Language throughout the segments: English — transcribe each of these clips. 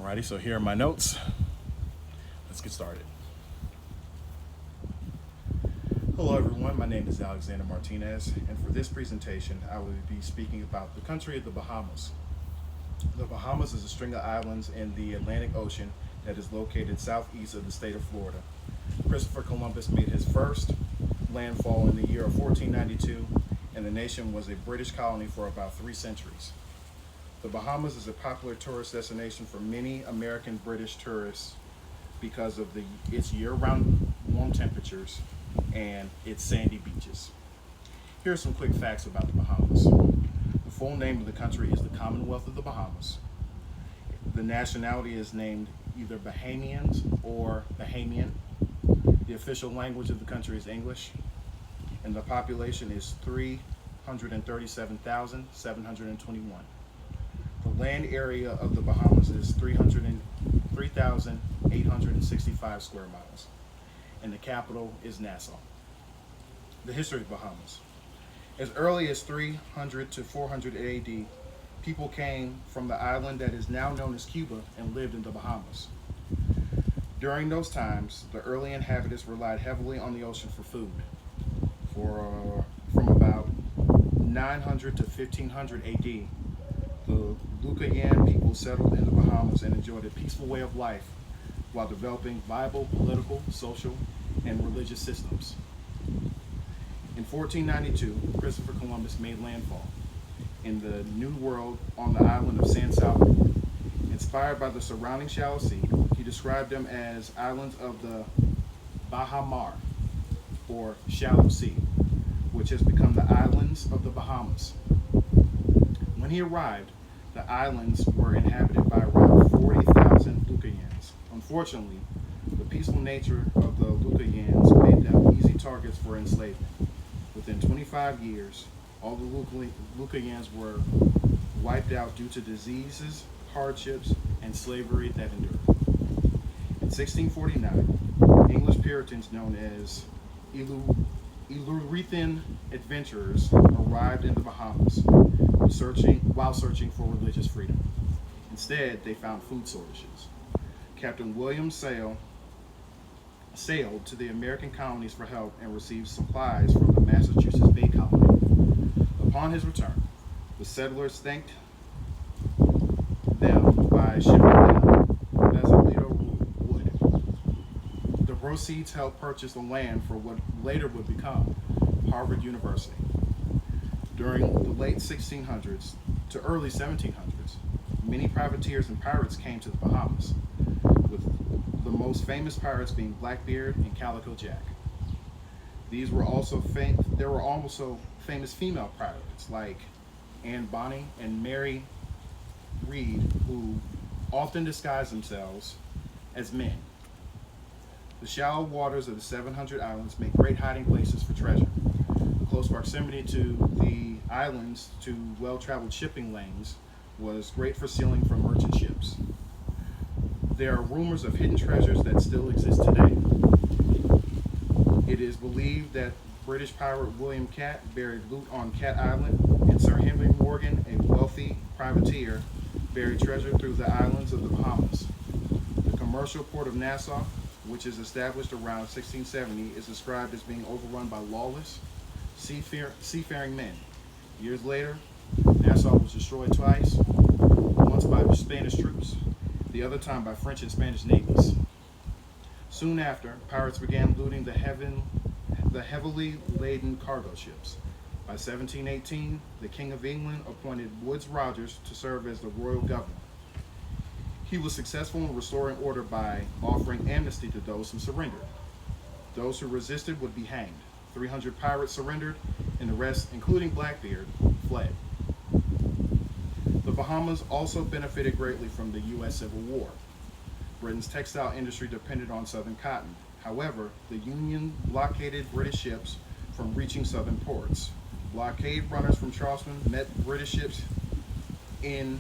Alrighty, so here are my notes. Let's get started. Hello everyone, my name is Alexander Martinez, and for this presentation I will be speaking about the country of the Bahamas. The Bahamas is a string of islands in the Atlantic Ocean that is located southeast of the state of Florida. Christopher Columbus made his first landfall in the year of 1492, and the nation was a British colony for about 3 centuries. The Bahamas is a popular tourist destination for many American British tourists because of its year-round warm temperatures and its sandy beaches. Here are some quick facts about the Bahamas. The full name of the country is the Commonwealth of the Bahamas. The nationality is named either Bahamians or Bahamian. The official language of the country is English, and the population is 337,721. The land area of the Bahamas is 3,865 square miles, and the capital is Nassau. The history of the Bahamas. As early as 300 to 400 AD, people came from the island that is now known as Cuba and lived in the Bahamas. During those times, the early inhabitants relied heavily on the ocean for food. From about 900 to 1500 AD, the Lucayan people settled in the Bahamas and enjoyed a peaceful way of life while developing viable political, social, and religious systems. In 1492, Christopher Columbus made landfall in the New World on the island of San Salvador. Inspired by the surrounding shallow sea, he described them as islands of the Bahamar, or shallow sea, which has become the islands of the Bahamas. When he arrived, the islands were inhabited by around 40,000 Lucayans. Unfortunately, the peaceful nature of the Lucayans made them easy targets for enslavement. Within 25 years, all the Lucayans were wiped out due to diseases, hardships, and slavery that endured. In 1649, English Puritans known as Illyrian adventurers arrived in the Bahamas while searching for religious freedom. Instead, they found food shortages. Captain William sailed to the American colonies for help and received supplies from the Massachusetts Bay Colony. Upon his return, the settlers thanked them by shipping them Basilito wood. The proceeds helped purchase the land for what later would become Harvard University. During the late 1600s to early 1700s, many privateers and pirates came to the Bahamas, with the most famous pirates being Blackbeard and Calico Jack. There were also famous female pirates like Anne Bonny and Mary Read, who often disguised themselves as men. The shallow waters of the 700 islands make great hiding places for treasure. Close proximity to the islands to well-traveled shipping lanes was great for sealing from merchant ships. There are rumors of hidden treasures that still exist today. It is believed that British pirate William Cat buried loot on Cat Island, and Sir Henry Morgan, a wealthy privateer, buried treasure through the islands of the Bahamas. The commercial port of Nassau, which is established around 1670, is described as being overrun by lawless, seafaring men. Years later, Nassau was destroyed twice, once by Spanish troops, the other time by French and Spanish navies. Soon after, pirates began looting the heavily laden cargo ships. By 1718, the King of England appointed Woodes Rogers to serve as the royal governor. He was successful in restoring order by offering amnesty to those who surrendered. Those who resisted would be hanged. 300 pirates surrendered, and the rest, including Blackbeard, fled. The Bahamas also benefited greatly from the U.S. Civil War. Britain's textile industry depended on southern cotton. However, the Union blockaded British ships from reaching southern ports. Blockade runners from Charleston met British ships in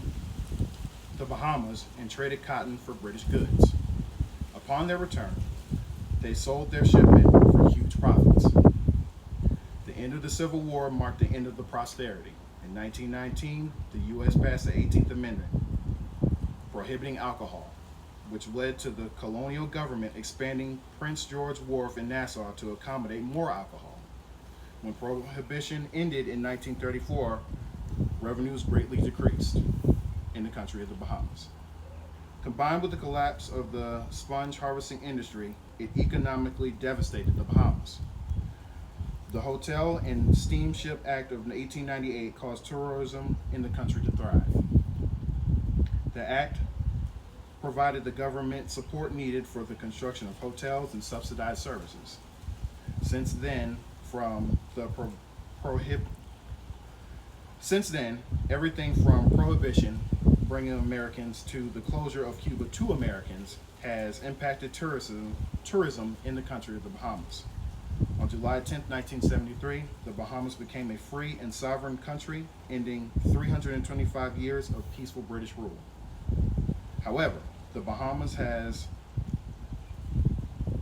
the Bahamas and traded cotton for British goods. Upon their return, they sold their shipment for huge profits. The end of the Civil War marked the end of the prosperity. In 1919, the U.S. passed the 18th Amendment, prohibiting alcohol. which led to the colonial government expanding Prince George Wharf in Nassau to accommodate more alcohol. When Prohibition ended in 1934, revenues greatly decreased in the country of the Bahamas. Combined with the collapse of the sponge harvesting industry, it economically devastated the Bahamas. The Hotel and Steamship Act of 1898 caused tourism in the country to thrive. The act provided the government support needed for the construction of hotels and subsidized services. Since then, everything from Prohibition, bringing Americans, to the closure of Cuba to Americans has impacted tourism in the country of the Bahamas. On July 10, 1973, the Bahamas became a free and sovereign country, ending 325 years of peaceful British rule. However, the Bahamas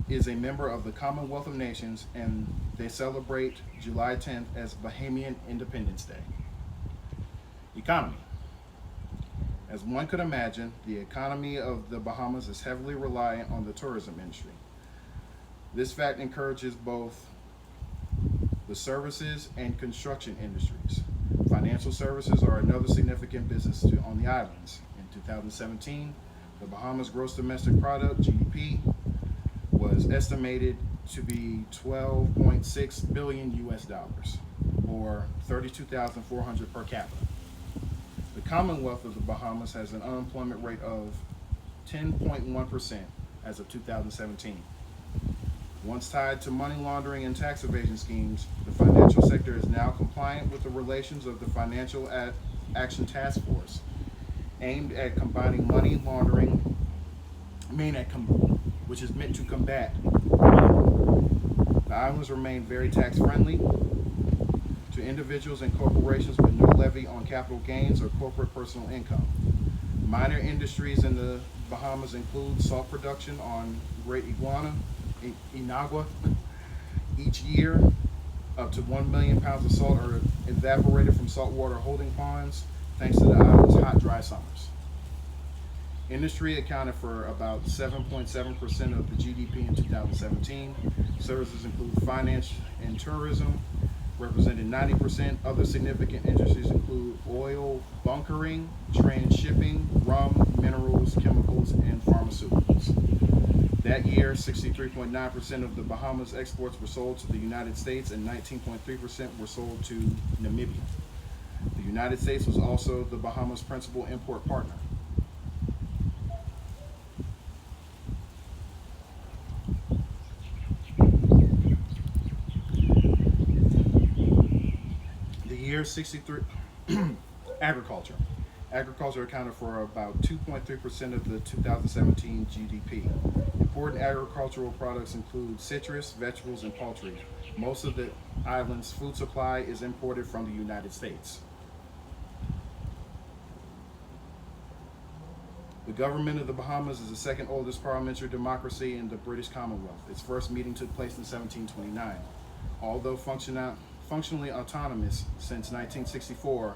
is a member of the Commonwealth of Nations, and they celebrate July 10th as Bahamian Independence Day. Economy. As one could imagine, the economy of the Bahamas is heavily reliant on the tourism industry. This fact encourages both the services and construction industries. Financial services are another significant business on the islands. In 2017, the Bahamas gross domestic product, GDP, was estimated to be 12.6 billion US dollars, or 32,400 per capita. The Commonwealth of the Bahamas has an unemployment rate of 10.1% as of 2017. Once tied to money laundering and tax evasion schemes, the financial sector is now compliant with the regulations of the Financial Action Task Force, aimed at combating money laundering, which is meant to combat money. The islands remain very tax friendly to individuals and corporations with no levy on capital gains or corporate personal income. Minor industries in the Bahamas include salt production on Great Inagua. Each year, up to 1 million pounds of salt are evaporated from saltwater holding ponds thanks to the island's hot, dry summers. Industry accounted for about 7.7% of the GDP in 2017. Services include finance and tourism, represented 90%. Other significant industries include oil, bunkering, transshipping, rum, minerals, chemicals, and pharmaceuticals. That year, 63.9% of the Bahamas exports were sold to the United States and 19.3% were sold to Namibia. The United States was also the Bahamas' principal import partner. The year 63, agriculture. Agriculture accounted for about 2.3% of the 2017 GDP. Important agricultural products include citrus, vegetables, and poultry. Most of the island's food supply is imported from the United States. The government of the Bahamas is the second oldest parliamentary democracy in the British Commonwealth. Its first meeting took place in 1729. Although functionally autonomous since 1964,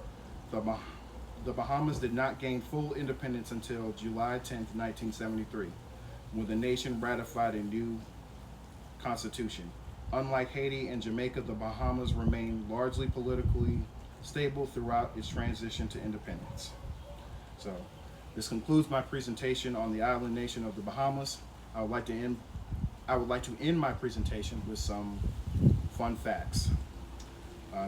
the Bahamas did not gain full independence until July 10, 1973, when the nation ratified a new constitution. Unlike Haiti and Jamaica, the Bahamas remained largely politically stable throughout its transition to independence. So, this concludes my presentation on the island nation of the Bahamas. I would like to end my presentation with some fun facts.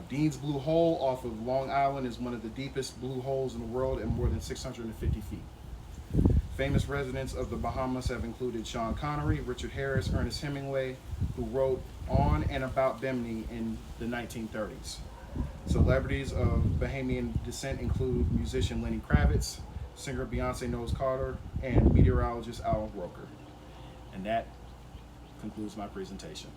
Dean's Blue Hole off of Long Island is one of the deepest blue holes in the world at more than 650 feet. Famous residents of the Bahamas have included Sean Connery, Richard Harris, Ernest Hemingway, who wrote on and about Bimini in the 1930s. Celebrities of Bahamian descent include musician Lenny Kravitz, singer Beyonce Knowles Carter, and meteorologist Al Roker. And that concludes my presentation.